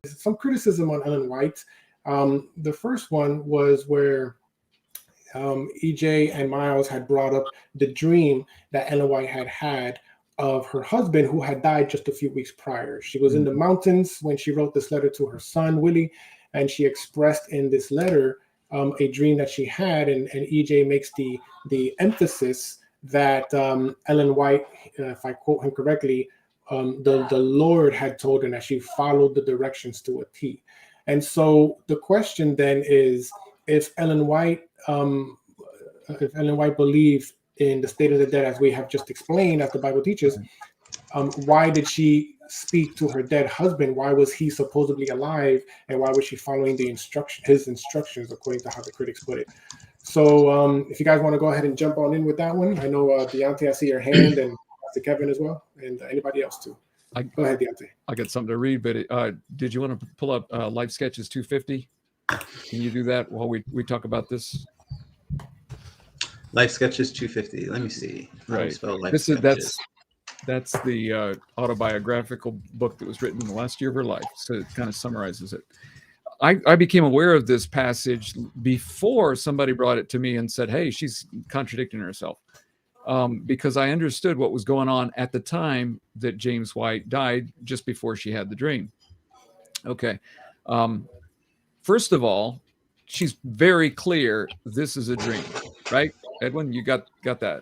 some criticism on Ellen White. The first one was where EJ and Miles had brought up the dream that Ellen White had of her husband who had died just a few weeks prior. She was in the mountains when she wrote this letter to her son, Willie, and she expressed in this letter a dream that she had, and EJ makes the emphasis that Ellen White, if I quote him correctly, the Lord had told her that she followed the directions to a T. And so the question then is, if Ellen White believed in the state of the dead, as we have just explained, as the Bible teaches, why did she speak to her dead husband? Why was he supposedly alive, and why was she following his instructions, according to how the critics put it? So if you guys want to go ahead and jump on in with that one, I know Deontay, I see your hand, and Pastor Kevin as well, and anybody else too. Go ahead, Deontay. I got something to read, but did you want to pull up Life Sketches 250? Can you do that while we talk about this? Life Sketches 250. Let me see. Right. Spell Life This Sketches. is that's the autobiographical book that was written in the last year of her life. So it kind of summarizes it. I became aware of this passage before somebody brought it to me and said, "Hey, she's contradicting herself," because I understood what was going on at the time that James White died, just before she had the dream. Okay. First of all, she's very clear this is a dream, right? Edwin, you got that.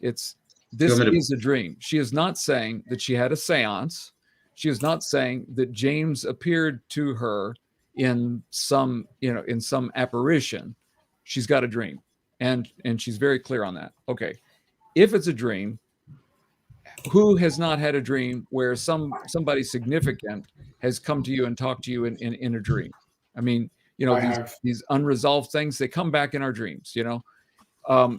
This is a dream. She is not saying that she had a seance. She is not saying that James appeared to her in some apparition. She's got a dream, and she's very clear on that. Okay. If it's a dream, who has not had a dream where somebody significant has come to you and talked to you in a dream? I mean, these unresolved things, they come back in our dreams,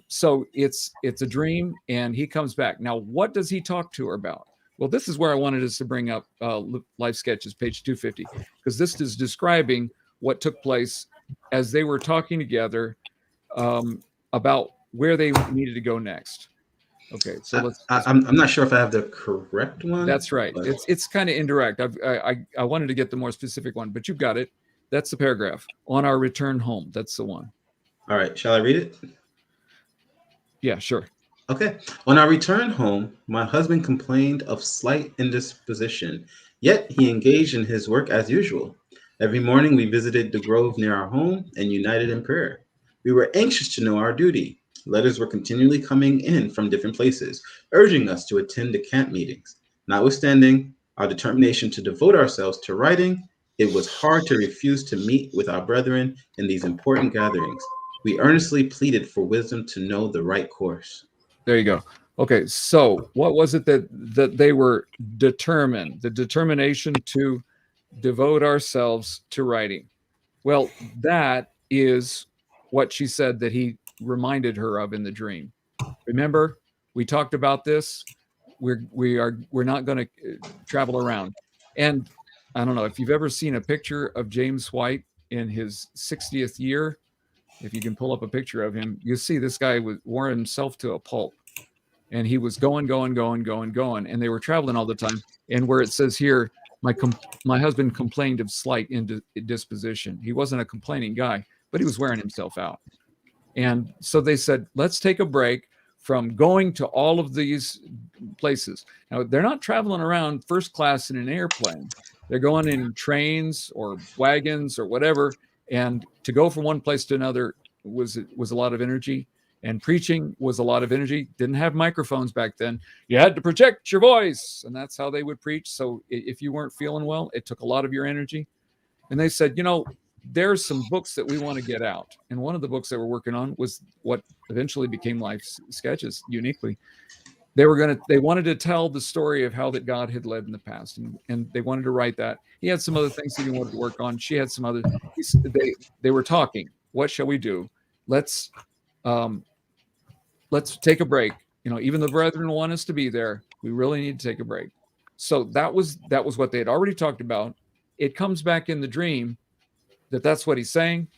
so it's a dream, and he comes back. Now, what does he talk to her about? Well, this is where I wanted us to bring up Life Sketches, page 250, because this is describing what took place as they were talking together about where they needed to go next. Okay, so I'm not sure if I have the correct one. That's right. But it's kind of indirect. I wanted to get the more specific one, but you've got it. That's the paragraph. On our return home. That's the one. All right. Shall I read it? Yeah, sure. Okay. On our return home, my husband complained of slight indisposition, yet he engaged in his work as usual. Every morning we visited the grove near our home and united in prayer. We were anxious to know our duty. Letters were continually coming in from different places, urging us to attend the camp meetings. Notwithstanding our determination to devote ourselves to writing, it was hard to refuse to meet with our brethren in these important gatherings. We earnestly pleaded for wisdom to know the right course. There you go. Okay, so what was it that they were determined? The determination to devote ourselves to writing. Well, that is what she said that he reminded her of in the dream. Remember, we talked about this. We're not going to travel around. And I don't know if you've ever seen a picture of James White in his 60th year. If you can pull up a picture of him, you see this guy wore himself to a pulp, and he was going, and they were traveling all the time. And where it says here, my husband complained of slight indisposition. He wasn't a complaining guy, but he was wearing himself out. And so they said, let's take a break from going to all of these places. Now, they're not traveling around first class in an airplane. They're going in trains or wagons or whatever. And to go from one place to another was a lot of energy. And preaching was a lot of energy. Didn't have microphones back then. You had to project your voice. And that's how they would preach. So if you weren't feeling well, it took a lot of your energy. And they said, there's some books that we want to get out. And one of the books they were working on was what eventually became Life Sketches, uniquely. They wanted to tell the story of how that God had led in the past. And they wanted to write that. He had some other things that he wanted to work on. She had some other, they were talking. What shall we do? Let's take a break. Even the brethren want us to be there. We really need to take a break. So that was what they had already talked about. It comes back in the dream that's what he's saying,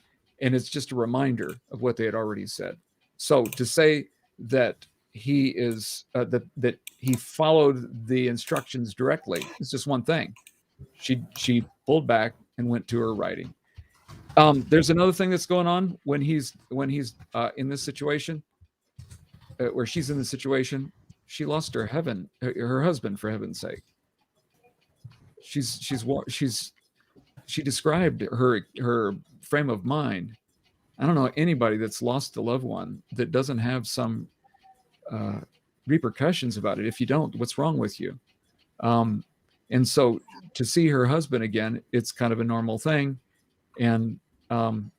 and it's just a reminder of what they had already said. So to say that he is that he followed the instructions directly is just one thing, She pulled back and went to her writing. There's another thing that's going on when he's in this situation, where she's in the situation. She lost her husband, for heaven's sake. She described her frame of mind. I don't know anybody that's lost a loved one that doesn't have some repercussions about it. If you don't, what's wrong with you? And so to see her husband again, it's kind of a normal thing. And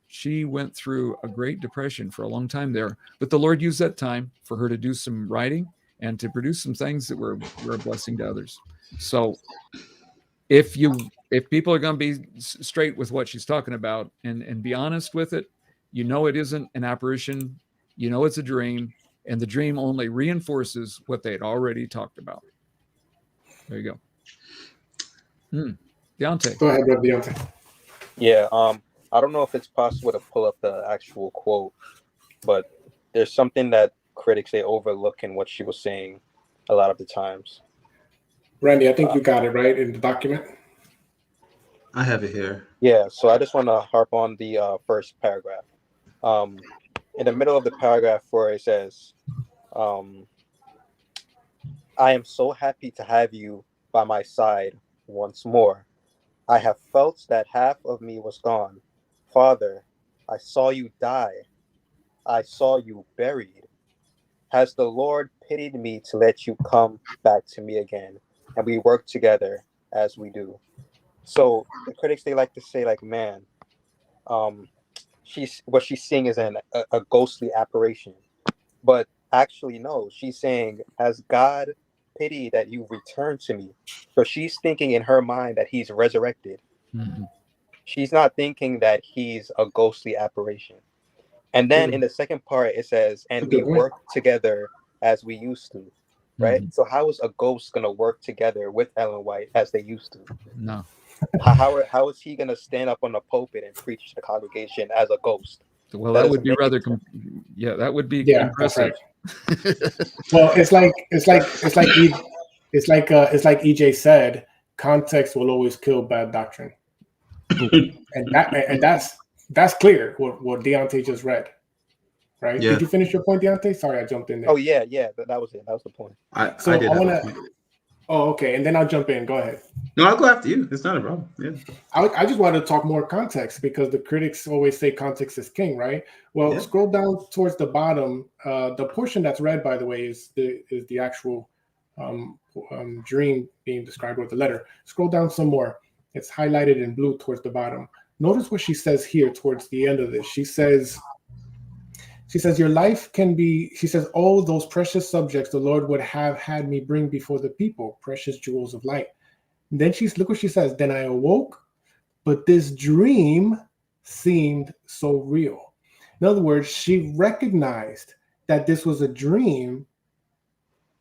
she went through a great depression for a long time there. But the Lord used that time for her to do some writing and to produce some things that were a blessing to others. So if people are going to be straight with what she's talking about and be honest with it, you know it isn't an apparition, you know it's a dream, and the dream only reinforces what they had already talked about. There you go. Deontay. Go ahead, brother Deontay. Yeah, I don't know if it's possible to pull up the actual quote, but there's something that critics they overlook in what she was saying a lot of the times. Randy, I think you got it right in the document. I have it here. Yeah, so I just want to harp on the first paragraph. In the middle of the paragraph where it says, I am so happy to have you by my side once more. I have felt that half of me was gone. Father, I saw you die. I saw you buried. Has the Lord pitied me to let you come back to me again, and we work together as we do? So the critics, they like to say, like, man, what she's seeing is a ghostly apparition. But actually, no, she's saying, has God pity that you returned to me? So she's thinking in her mind that he's resurrected. Mm-hmm. She's not thinking that he's a ghostly apparition. And then in the second part, it says, and we work together as we used to, right? Mm-hmm. So how is a ghost going to work together with Ellen White as they used to? No. How is he going to stand up on the pulpit and preach to the congregation as a ghost? Well, that would be rather, that would be impressive. Right. Well, it's like EJ said, context will always kill bad doctrine. and that's clear what Deontay just read, right? Yeah. Did you finish your point, Deontay? Sorry, I jumped in there. Oh yeah, that was it. That was the point. I want to. Oh, okay, and then I'll jump in. Go ahead. No, I'll go after you. It's not a problem. Yeah. I just wanted to talk more context because the critics always say context is king, right? Well, scroll down towards the bottom. The portion that's read, by the way, is the actual dream being described with the letter. Scroll down some more. It's highlighted in blue towards the bottom. Notice what she says here towards the end of this. She says, your life can be, she says, all those precious subjects the Lord would have had me bring before the people, precious jewels of light. And then look what she says, then I awoke, but this dream seemed so real. In other words, she recognized that this was a dream,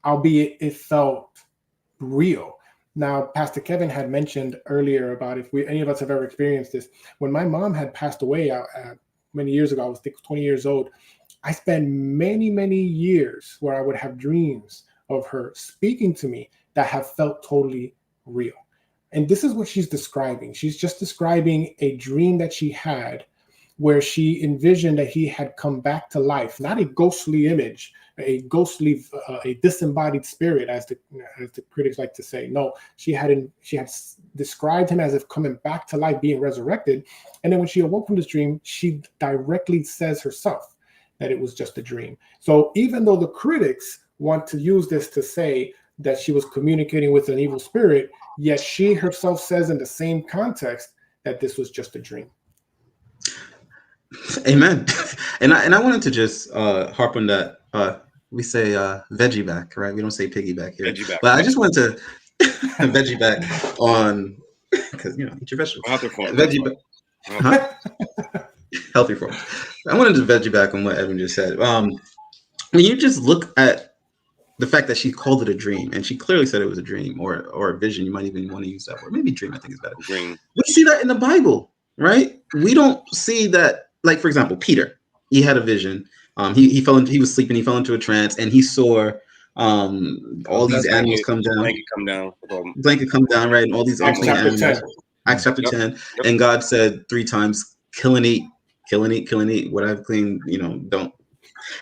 albeit it felt real. Now, Pastor Kevin had mentioned earlier about if any of us have ever experienced this. When my mom had passed away many years ago, I was 20 years old, I spent many, many years where I would have dreams of her speaking to me that have felt totally real. And this is what she's describing. She's just describing a dream that she had where she envisioned that he had come back to life, not a ghostly image, a ghostly, a disembodied spirit, as the critics like to say. No, she had described him as if coming back to life, being resurrected. And then when she awoke from this dream, she directly says herself that it was just a dream. So even though the critics want to use this to say that she was communicating with an evil spirit, yet she herself says in the same context that this was just a dream. Amen. And I wanted to just harp on that. We say veggie back, right? We don't say piggyback here. Veggie-back. But I just wanted to veggie back on, because, eat your vegetables. Veggie back. Huh? Healthy forms. I wanted to veggie back on what Evan just said. When you just look at the fact that she called it a dream, and she clearly said it was a dream or a vision, you might even want to use that word. Maybe dream, I think is better. Dream. We see that in the Bible, right? We don't see that. Like, for example, Peter, he had a vision. He was sleeping. He fell into a trance, and he saw All these animals come down. Blanket come down, right? And all these Acts unclean chapter animals. 10. Acts chapter 10. And God said 3 times, kill and eat, kill and eat, kill and eat. What I've cleaned, don't.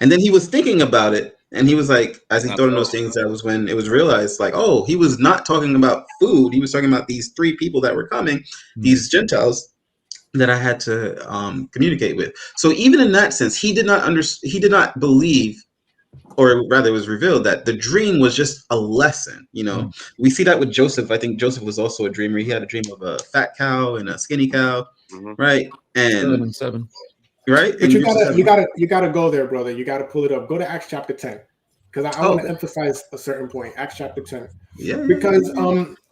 And then he was thinking about it. And he was like, as he thought of those things, that was when it was realized, like, oh, he was not talking about food. He was talking about these 3 people that were coming, these Gentiles that I had to communicate with. So even in that sense, he did not believe, or rather it was revealed that the dream was just a lesson. We see that with Joseph. I think Joseph was also a dreamer. He had a dream of a fat cow and a skinny cow, right? And 7. right. But And you gotta go there, brother. You gotta pull it up. Go to Acts chapter 10. Because I want to emphasize a certain point. Acts chapter 10.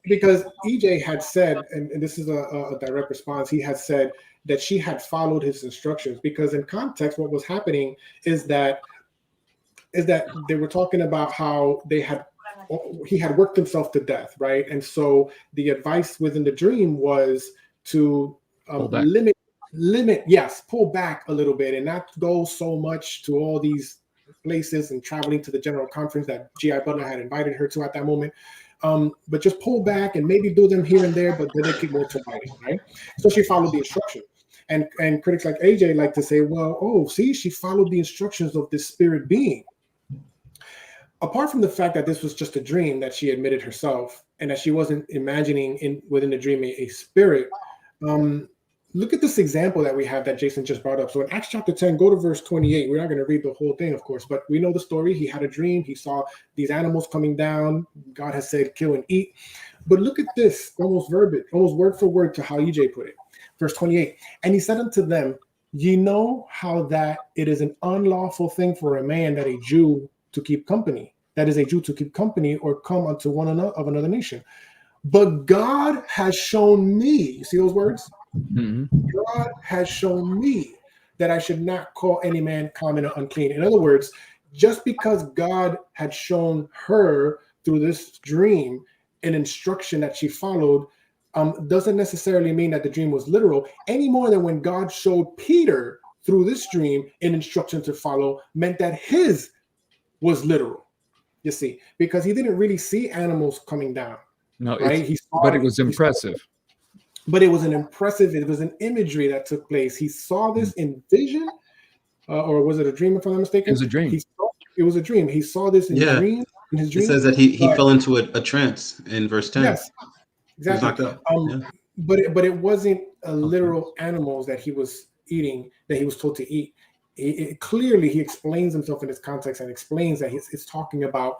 Because EJ had said, and this is a direct response, he had said that she had followed his instructions. Because in context, what was happening is that they were talking about how he had worked himself to death, right? And so the advice within the dream was to pull back a little bit and not go so much to all these places and traveling to the general conference that G.I. Butler had invited her to at that moment. But just pull back and maybe do them here and there, but dedicate more to writing, right? So she followed the instructions. And critics like AJ like to say, well, see, she followed the instructions of this spirit being. Apart from the fact that this was just a dream that she admitted herself and that she wasn't imagining within the dream a spirit, look at this example that we have that Jason just brought up. So in Acts chapter 10, go to verse 28. We're not going to read the whole thing, of course, but we know the story. He had a dream. He saw these animals coming down. God has said, kill and eat. But look at this, almost word for word to how EJ put it. Verse 28, and he said unto them, ye know how that it is an unlawful thing for a man that a Jew to keep company. That is a Jew to keep company or come unto one of another nation. But God has shown me, you see those words? God has shown me that I should not call any man common or unclean. In other words, just because God had shown her through this dream an instruction that she followed, doesn't necessarily mean that the dream was literal, any more than when God showed Peter through this dream an instruction to follow meant that his was literal. You see, because he didn't really see animals coming down. No, right? But it was impressive. But it was it was an imagery that took place. He saw this in vision, or was it a dream, if I'm not mistaken? It was a dream. It was a dream. He saw this in dream. In his dream. It says that he fell into a trance in verse 10. Yes, exactly. But it wasn't literal animals that he was eating, that he was told to eat. Clearly, he explains himself in this context and explains that it's talking about,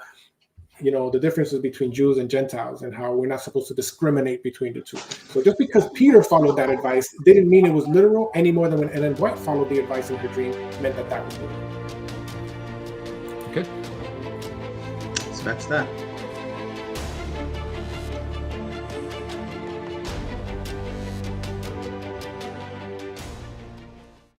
the differences between Jews and Gentiles and how we're not supposed to discriminate between the two. So just because Peter followed that advice didn't mean it was literal any more than when Ellen White followed the advice in her dream meant that was literal. Okay. So that's that.